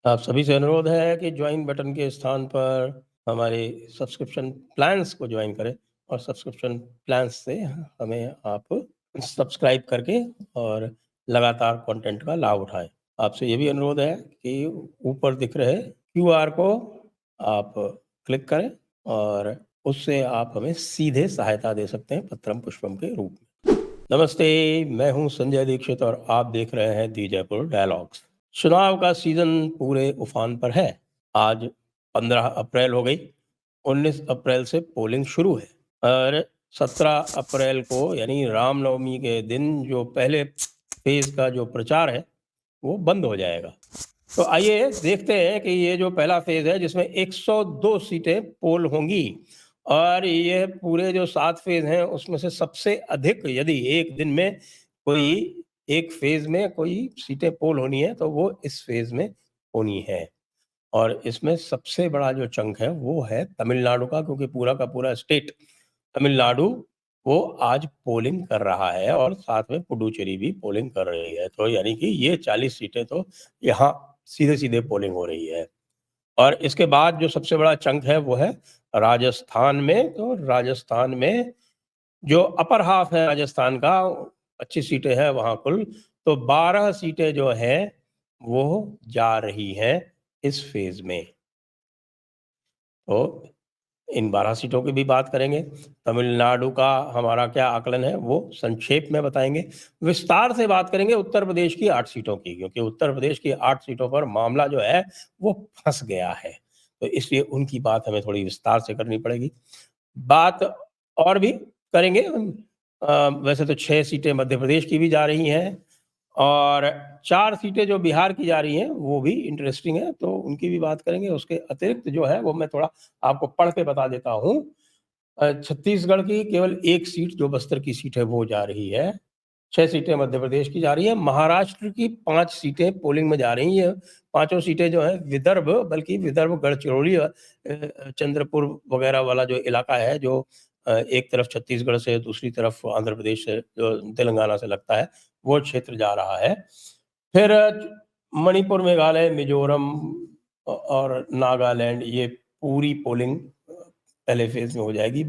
आप सभी से अनुरोध है कि ज्वाइन बटन के स्थान पर हमारे सब्सक्रिप्शन प्लान्स को ज्वाइन करें और सब्सक्रिप्शन प्लान्स से हमें आप सब्सक्राइब करके और लगातार कंटेंट का लाभ उठाएं। आपसे ये भी अनुरोध है कि ऊपर दिख रहे क्यूआर को आप क्लिक करें और उससे आप हमें सीधे सहायता दे सकते हैं पत्रम पुष्पम के रूप में। नमस्ते, मैं हूं संजय दीक्षित और आप देख रहे हैं दी जयपुर डायलॉग्स। चुनाव का सीजन पूरे उफान पर है। आज 15 अप्रैल हो गई। 19 अप्रैल से पोलिंग शुरू है और 17 अप्रैल को यानी रामनवमी के दिन जो पहले फेज का जो प्रचार है वो बंद हो जाएगा। तो आइए देखते हैं कि ये जो पहला फेज है जिसमें 102 सीटें पोल होंगी और ये पूरे जो 7 फेज हैं उसमें से सबसे अधिक यदि एक दिन में कोई एक फेज में कोई सीटें पोल होनी है तो वो इस फेज में होनी है। और इसमें सबसे बड़ा जो चंक है वो है तमिलनाडु का, क्योंकि पूरा का पूरा स्टेट तमिलनाडु वो आज पोलिंग कर रहा है और साथ में पुडुचेरी भी पोलिंग कर रही है। तो यानी कि ये 40 सीटें तो यहाँ सीधे-सीधे पोलिंग हो रही है। और इसके बाद जो सबसे बड़ा चंक है वो है राजस्थान में। तो राजस्थान में जो अपर हाफ है राजस्थान का 25 सीटें हैं वहाँ कुल, तो 12 सीटें जो हैं वो जा रही हैं इस फेज में। तो इन 12 सीटों की भी बात करेंगे। तमिलनाडु का हमारा क्या आकलन है वो संक्षेप में बताएंगे। विस्तार से बात करेंगे उत्तर प्रदेश की 8 सीटों की, क्योंकि उत्तर प्रदेश की 8 सीटों पर मामला जो है वो फंस गया है, तो इसलिए उनकी बात हमें थोड़ी विस्तार से करनी पड़ेगी। बात और भी करेंगे। वैसे तो 6 सीटें मध्य प्रदेश की भी जा रही हैं और 4 सीटें जो बिहार की जा रही हैं वो भी इंटरेस्टिंग है, तो उनकी भी बात करेंगे। उसके अतिरिक्त जो है वो मैं थोड़ा आपको पढ़ के बता देता हूँ। छत्तीसगढ़ की केवल 1 सीट जो बस्तर की सीट है वो जा रही है। 6 सीटें मध्य प्रदेश की जा रही हैं। महाराष्ट्र की 5 सीटें पोलिंग में जा रही हैं। पाँचों सीटें जो हैं विदर्भ, बल्कि विदर्भ गढ़चिरौली चंद्रपुर वगैरह वाला जो इलाका है, जो एक तरफ छत्तीसगढ़ से दूसरी तरफ आंध्र प्रदेश से जो तेलंगाना से लगता है, वो क्षेत्र जा रहा है। फिर मणिपुर, मेघालय, मिजोरम और नागालैंड ये पूरी पोलिंग पहले फेज में हो जाएगी।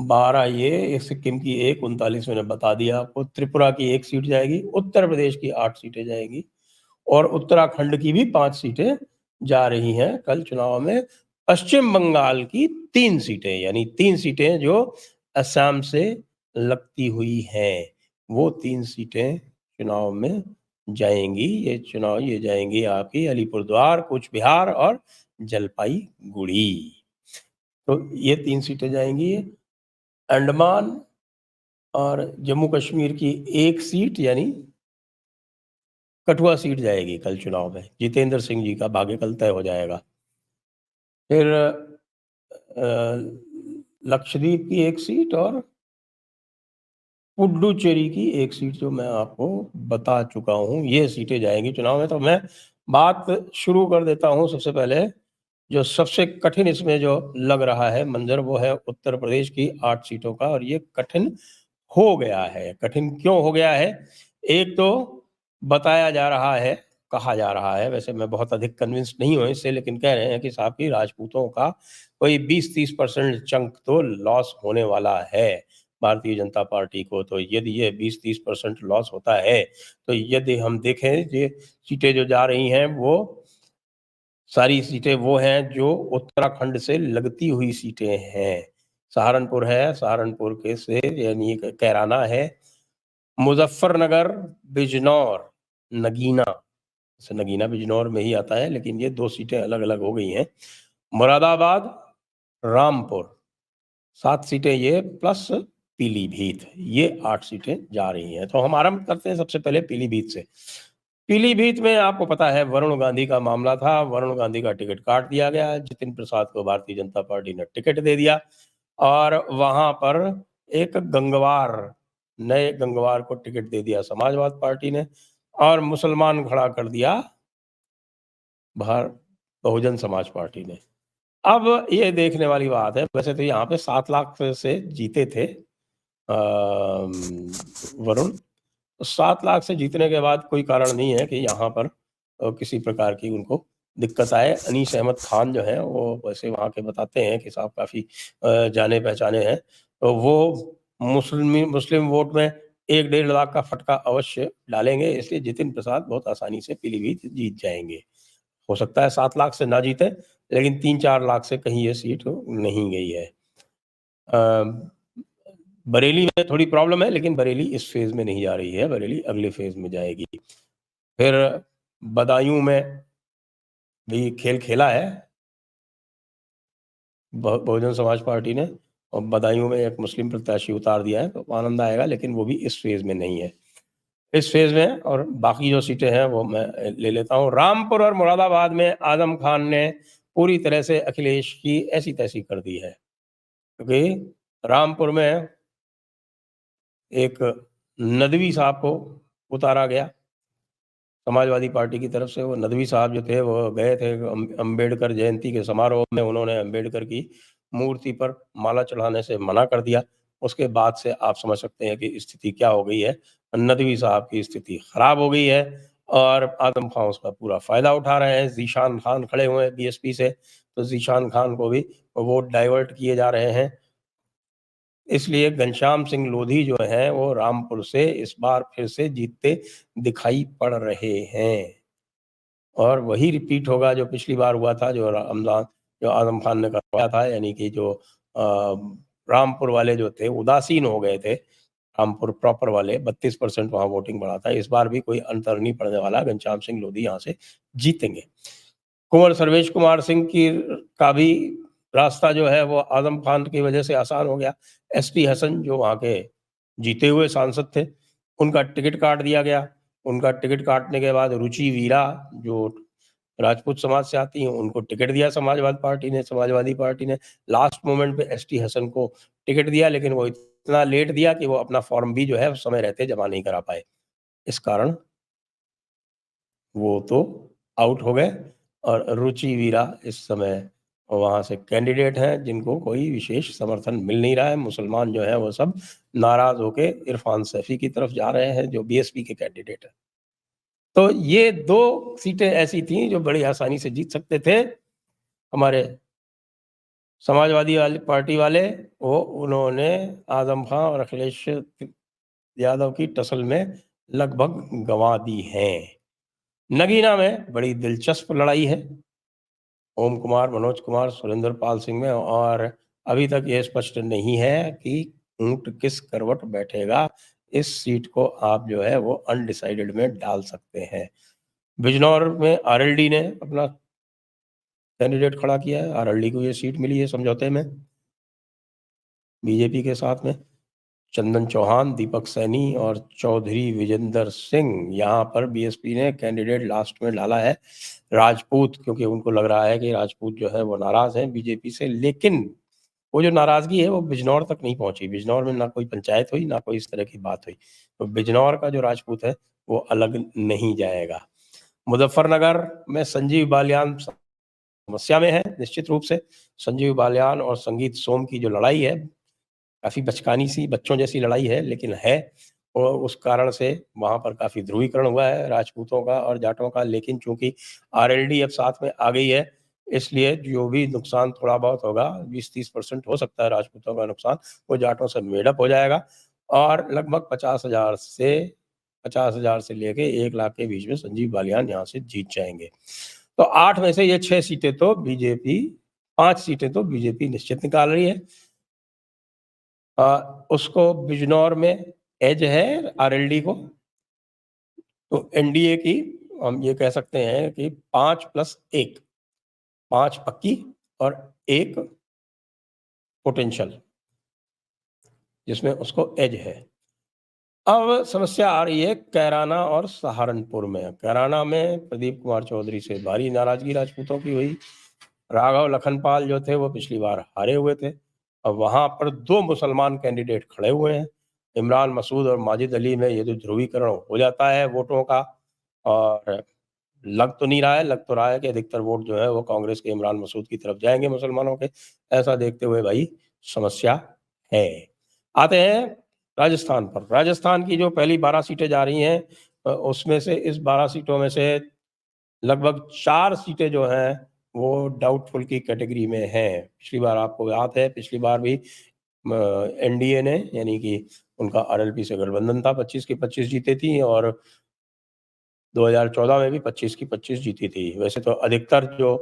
12 ये, सिक्किम की 1, 39 मैंने बता दिया आपको। त्रिपुरा की 1 सीट जाएगी, उत्तर प्रदेश की 8 सीटें जाएंगी और उत्तराखंड की भी 5 सीटें जा रही हैं कल चुनाव में। पश्चिम बंगाल की 3 सीटें, यानी 3 सीटें जो असम से लगती हुई हैं, वो 3 सीटें चुनाव में जाएंगी। ये जाएंगी आपकी अलीपुरद्वार, कूच बिहार और जलपाईगुड़ी। तो ये 3 सीटें जाएंगी। अंडमान और जम्मू कश्मीर की 1 सीट यानी कठुआ सीट जाएगी कल चुनाव में। जितेंद्र सिंह जी का भाग्य कल तय हो जाएगा। फिर लक्षद्वीप की 1 सीट और पुडुचेरी की 1 सीट जो मैं आपको बता चुका हूँ, ये सीटें जाएंगी चुनाव में। तो मैं बात शुरू कर देता हूँ। सबसे पहले जो सबसे कठिन इसमें जो लग रहा है मंजर वो है उत्तर प्रदेश की 8 सीटों का, और ये कठिन हो गया है। कठिन क्यों हो गया है? एक तो बताया जा रहा है, कहा जा रहा है, वैसे मैं बहुत अधिक कन्विंस्ड नहीं हूँ इससे, लेकिन कह रहे हैं कि साहब की राजपूतों का कोई 20-30% चंक तो लॉस होने वाला है भारतीय जनता पार्टी को। तो यदि ये 20-30% लॉस होता है, तो यदि हम देखें ये सीटें जो जा रही हैं वो सारी सीटें वो हैं जो उत्तराखंड से लगती हुई सीटें हैं। सहारनपुर है, सहारनपुर के से यानी कैराना है, मुजफ्फरनगर, बिजनौर, नगीना, से नगीना बिजनौर में ही आता है, लेकिन ये 2 सीटें अलग-अलग हो गई हैं। मुरादाबाद, रामपुर, 7 सीटें ये प्लस पीलीभीत, ये 8 सीटें जा रही हैं। तो हम आरंभ करते हैं सबसे पहले पीलीभीत से। पीलीभीत में आपको पता है वरुण गांधी का मामला था। वरुण गांधी का टिकट काट दिया गया। जितिन प्रसाद को भारतीय जनता पार्टी ने टिकट दे दिया और वहां पर एक गंगवार, नए गंगवार को टिकट दे दिया समाजवाद पार्टी ने, और मुसलमान खड़ा कर दिया बहुजन समाज पार्टी ने। अब ये देखने वाली बात है, वैसे तो यहाँ पे 7 लाख से जीते थे वरुण। 7 लाख से जीतने के बाद कोई कारण नहीं है कि यहाँ पर किसी प्रकार की उनको दिक्कत आए। अनीस अहमद खान जो हैं वो वैसे वहाँ के बताते हैं कि साहब काफ़ी जाने पहचाने हैं, तो वो मुस्लिम वोट में 1-1.5 लाख का फटका अवश्य डालेंगे, इसलिए जितिन प्रसाद बहुत आसानी से पीलीभीत जीत जाएंगे। हो सकता है 7 लाख से ना जीते, लेकिन 3-4 लाख से कहीं ये सीट नहीं गई है। बरेली में थोड़ी प्रॉब्लम है, लेकिन बरेली इस फेज में नहीं जा रही है, बरेली अगले फेज में जाएगी। फिर बदायूं में भी खेल खेला है बहुजन समाज पार्टी ने, और बदायूं में एक मुस्लिम प्रत्याशी उतार दिया है, तो आनंद आएगा, लेकिन वो भी इस फेज में नहीं है। इस फेज में और बाकी जो सीटें हैं वो मैं ले लेता हूँ। रामपुर और मुरादाबाद में आजम खान ने पूरी तरह से अखिलेश की ऐसी तैसी कर दी है, क्योंकि रामपुर में एक नदवी साहब को उतारा गया समाजवादी पार्टी की तरफ से। वो नदवी साहब जो थे वो गए थे अंबेडकर जयंती के समारोह में, उन्होंने अंबेडकर की मूर्ति पर माला चढ़ाने से मना कर दिया। उसके बाद से आप समझ सकते हैं कि स्थिति क्या हो गई है। नदवी साहब की स्थिति खराब हो गई है और आजम खान उसका पूरा फायदा उठा रहे हैं। जीशान खान खड़े हुए हैं बीएसपी से, तो जीशान खान को भी वोट डाइवर्ट किए जा रहे हैं। इसलिए घनश्याम सिंह लोधी जो हैं वो रामपुर से इस बार फिर से जीतते दिखाई पड़ रहे हैं, और वही रिपीट होगा जो पिछली बार हुआ था, जो आजम खान ने करवाया था, यानी कि जो रामपुर वाले जो थे उदासीन हो गए थे, रामपुर प्रॉपर वाले 32% वहाँ वोटिंग बढ़ा था। इस बार भी कोई अंतर नहीं पड़ने वाला, घनश्याम सिंह लोधी यहाँ से जीतेंगे। कुंवर सर्वेश कुमार सिंह की का भी रास्ता जो है वो आजम खान की वजह से आसान हो गया। एसटी हसन जो वहाँ के जीते हुए सांसद थे, उनका टिकट काट दिया गया। उनका टिकट काटने के बाद रुचि वीरा जो राजपूत समाज से आती हैं, उनको टिकट दिया समाजवादी पार्टी ने लास्ट मोमेंट पे एसटी हसन को टिकट दिया, लेकिन वो इतना लेट दिया कि वो अपना फॉर्म भी जो है समय रहते जमा नहीं करा पाए। इस कारण वो तो आउट हो गए, और रुचि वीरा इस समय वहाँ से कैंडिडेट हैं जिनको कोई विशेष समर्थन मिल नहीं रहा है। मुसलमान जो है वो सब नाराज होके इरफान सैफी की तरफ जा रहे हैं जो बीएसपी के कैंडिडेट हैं। तो ये 2 सीटें ऐसी थी जो बड़ी आसानी से जीत सकते थे। हमारे समाजवादी वाली पार्टी वाले वो उन्होंने आजम खां और अखिलेश यादव की टसल में लगभग गंवा दी हैं। नगीना में बड़ी दिलचस्प लड़ाई है, ओम कुमार, मनोज कुमार, सुरेंद्र पाल सिंह में, और अभी तक ये स्पष्ट नहीं है कि ऊंट किस करवट बैठेगा। इस सीट को आप जो है वो अनडिसाइडेड में डाल सकते हैं। बिजनौर में आरएलडी ने अपना कैंडिडेट खड़ा किया है, आरएलडी को ये सीट मिली है समझौते में बीजेपी के साथ में। चंदन चौहान, दीपक सैनी और चौधरी विजेंदर सिंह, यहाँ पर बीएसपी ने कैंडिडेट लास्ट में डाला है राजपूत, क्योंकि उनको लग रहा है कि राजपूत जो है वो नाराज हैं बीजेपी से। लेकिन वो जो नाराजगी है वो बिजनौर तक नहीं पहुंची। बिजनौर में ना कोई पंचायत हुई, ना कोई इस तरह की बात हुई, तो बिजनौर का जो राजपूत है वो अलग नहीं जाएगा। मुजफ्फरनगर में संजीव बालियान समस्या में है निश्चित रूप से। संजीव बालियान और संगीत सोम की जो लड़ाई है काफ़ी बचकानी सी बच्चों जैसी लड़ाई है, लेकिन है, और उस कारण से वहाँ पर काफ़ी ध्रुवीकरण हुआ है राजपूतों का और जाटों का। लेकिन चूंकि आरएलडी अब साथ में आ गई है, इसलिए जो भी नुकसान थोड़ा बहुत होगा 20-30% हो सकता है राजपूतों का नुकसान, वो जाटों से मेडअप हो जाएगा, और लगभग 50,000 से लेके 1 लाख के बीच में संजीव बालियान यहाँ से जीत जाएंगे। तो 8 में से ये 6 सीटें तो बीजेपी, 5 सीटें तो बीजेपी निश्चित निकाल रही है। उसको बिजनौर में एज है आरएलडी को, तो एनडीए की हम ये कह सकते हैं कि 5+1, 5 पक्की और 1 पोटेंशियल, जिसमें उसको एज है। अब समस्या आ रही है कैराना और सहारनपुर में। कैराना में प्रदीप कुमार चौधरी से भारी नाराजगी राजपूतों की हुई। राघव लखनपाल जो थे वो पिछली बार हारे हुए थे। अब वहाँ पर 2 मुसलमान कैंडिडेट खड़े हुए हैं, इमरान मसूद और माजिद अली में ये जो ध्रुवीकरण हो जाता है वोटों का, और लग तो नहीं रहा है, लग तो रहा है कि अधिकतर वोट जो है वो कांग्रेस के इमरान मसूद की तरफ जाएंगे मुसलमानों के। ऐसा देखते हुए भाई समस्या है। आते हैं राजस्थान पर। राजस्थान की जो पहली 12 सीटें जा रही हैं उसमें से इस 12 सीटों में से लगभग 4 सीटें जो हैं वो डाउटफुल की कैटेगरी में हैं। पिछली बार आपको याद है, पिछली बार भी एनडीए ने, यानी कि उनका आरएलपी से गठबंधन था, 25 की 25 जीती थी और 2014 में भी 25 की 25 जीती थी। वैसे तो अधिकतर जो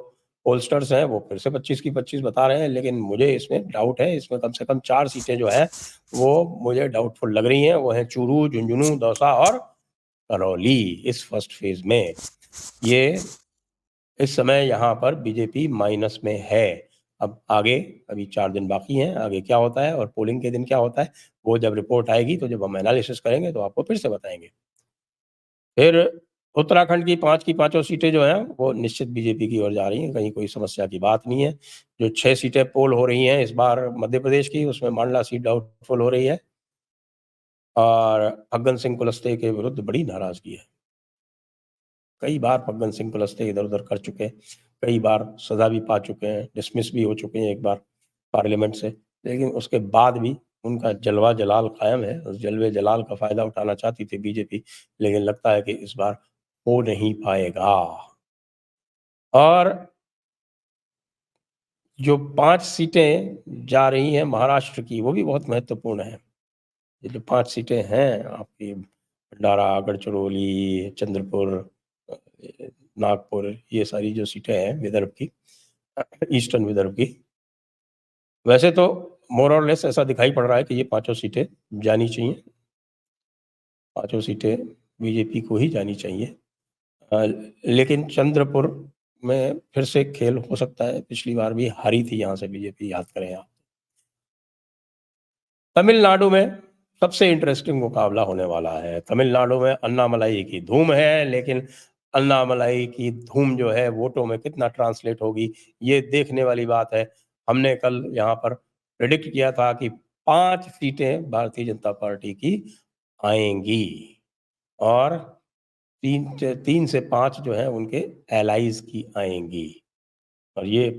पोलस्टर्स हैं वो फिर से 25 की 25 बता रहे हैं, लेकिन मुझे इसमें डाउट है। इसमें कम से कम 4 सीटें जो हैं वो मुझे डाउटफुल लग रही हैं। वो हैं चूरू, झुंझुनू, दौसा और करौली इस फर्स्ट फेज में। ये इस समय यहाँ पर बीजेपी माइनस में है। अब आगे अभी 4 दिन बाकी हैं, आगे क्या होता है और पोलिंग के दिन क्या होता है, वो जब रिपोर्ट आएगी तो जब हम एनालिसिस करेंगे तो आपको फिर से बताएंगे। फिर उत्तराखंड की 5 की पाँचों सीटें जो हैं वो निश्चित बीजेपी की ओर जा रही हैं, कहीं कोई समस्या की बात नहीं है। जो 6 सीटें पोल हो रही हैं इस बार मध्य प्रदेश की, उसमें मांडला सीट डाउटफुल हो रही है और फग्गन सिंह कुलस्ते के विरुद्ध बड़ी नाराजगी है। कई बार फग्गन सिंह कुलस्ते इधर-उधर कर चुके हैं, कई बार सज़ा भी पा चुके हैं, डिसमिस भी हो चुके हैं एक बार पार्लियामेंट से, लेकिन उसके बाद भी उनका जलवा जलाल कायम है। उस जलवे जलाल का फ़ायदा उठाना चाहती थी बीजेपी, लेकिन लगता है कि इस बार हो नहीं पाएगा। और जो 5 सीटें जा रही हैं महाराष्ट्र की, वो भी बहुत महत्वपूर्ण हैं। ये जो 5 सीटें हैं आपकी भंडारा, गढ़चिरौली, चंद्रपुर, अ, नागपुर, ये सारी जो सीटें हैं विदर्भ की, ईस्टर्न विदर्भ की, वैसे तो मोर और लेस ऐसा दिखाई पड़ रहा है कि ये पाँचों सीटें जानी चाहिए। पाँचों सीटें बीजेपी को ही जानी चाहिए। अ, लेकिन चंद्रपुर में फिर से खेल हो सकता है, पिछली बार भी हारी थी यहाँ से बीजेपी, याद करें आप। तमिलनाडु में सबसे इंटरेस्टिंग मुकाबला होने वाला है। तमिलनाडु में अन्नामलाई की धूम है, लेकिन अन्नामलाई की धूम जो है वोटों में कितना ट्रांसलेट होगी, ये देखने वाली बात है। हमने कल यहाँ पर प्रेडिक्ट किया था कि 5 सीटें भारतीय जनता पार्टी की आएँगी और 3 से 5 जो हैं उनके एलाइज़ की आएँगी। और ये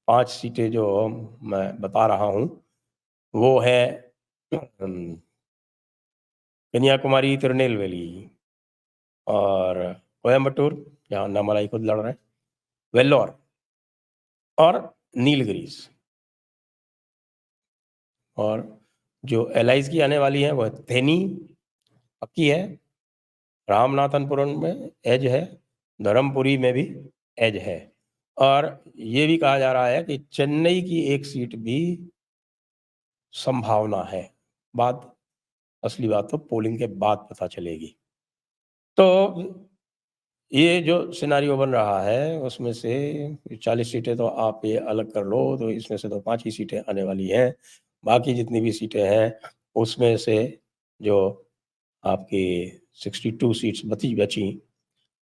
5 सीटें जो मैं बता रहा हूँ, वो है कन्याकुमारी, तिरुनेलवेली और कोयंबटूर, जहाँ अन्नामलाई खुद लड़ रहे हैं, वेल्लोर और नीलगिरीज़। और जो एलाइज़ की आने वाली हैं, वो थेनी पक्की है, रामनाथनपुरम में एज है, धर्मपुरी में भी एज है। और ये भी कहा जा रहा है कि चेन्नई की एक सीट भी संभावना है। असली बात तो पोलिंग के बाद पता चलेगी। तो ये जो सिनेरियो बन रहा है, उसमें से 40 सीटें तो आप ये अलग कर लो, तो इसमें से तो 5 ही सीटें आने वाली हैं। बाकी जितनी भी सीटें हैं, उसमें से जो आपकी 62 सीट्स बची,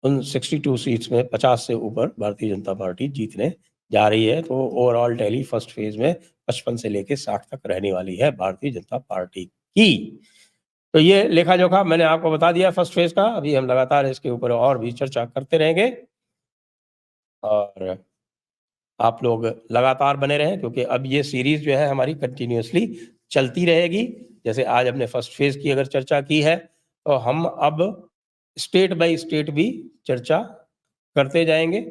उन 62 सीट्स में 50 से ऊपर भारतीय जनता पार्टी जीतने जा रही है। तो ओवरऑल टैली फर्स्ट फेज़ में 55 से लेके 60 तक रहने वाली है भारतीय जनता पार्टी की। तो ये लेखा-जोखा मैंने आपको बता दिया फर्स्ट फेज़ का। अभी हम लगातार इसके ऊपर और भी चर्चा करते रहेंगे और आप लोग लगातार बने रहें, क्योंकि अब ये सीरीज़ जो है हमारी कंटिन्यूअसली चलती रहेगी। जैसे आज हमने फर्स्ट फेज़ की अगर चर्चा की है, तो हम अब स्टेट बाय स्टेट भी चर्चा करते जाएँगे।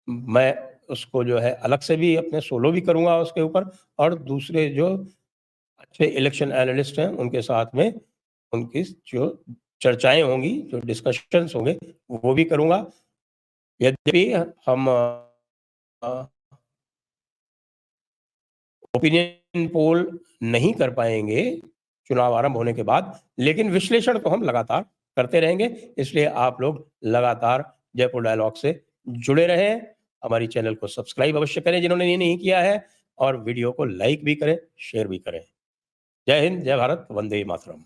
मैं उसको जो है अलग से भी अपने सोलो भी करूँगा उसके ऊपर, और दूसरे जो अच्छे इलेक्शन एनालिस्ट हैं उनके साथ में उनकी जो चर्चाएँ होंगी, जो डिस्कशंस होंगे, वो भी करूँगा। यद्यपि हम ओपिनियन पोल नहीं कर पाएँगे चुनाव आरंभ होने के बाद, लेकिन विश्लेषण तो हम लगातार करते रहेंगे। इसलिए आप लोग लगातार जयपुर डायलॉग से जुड़े रहें। हमारी चैनल को सब्सक्राइब अवश्य करें जिन्होंने ये नहीं किया है, और वीडियो को लाइक भी करें, शेयर भी करें। जय हिंद, जय भारत, वंदे मातरम।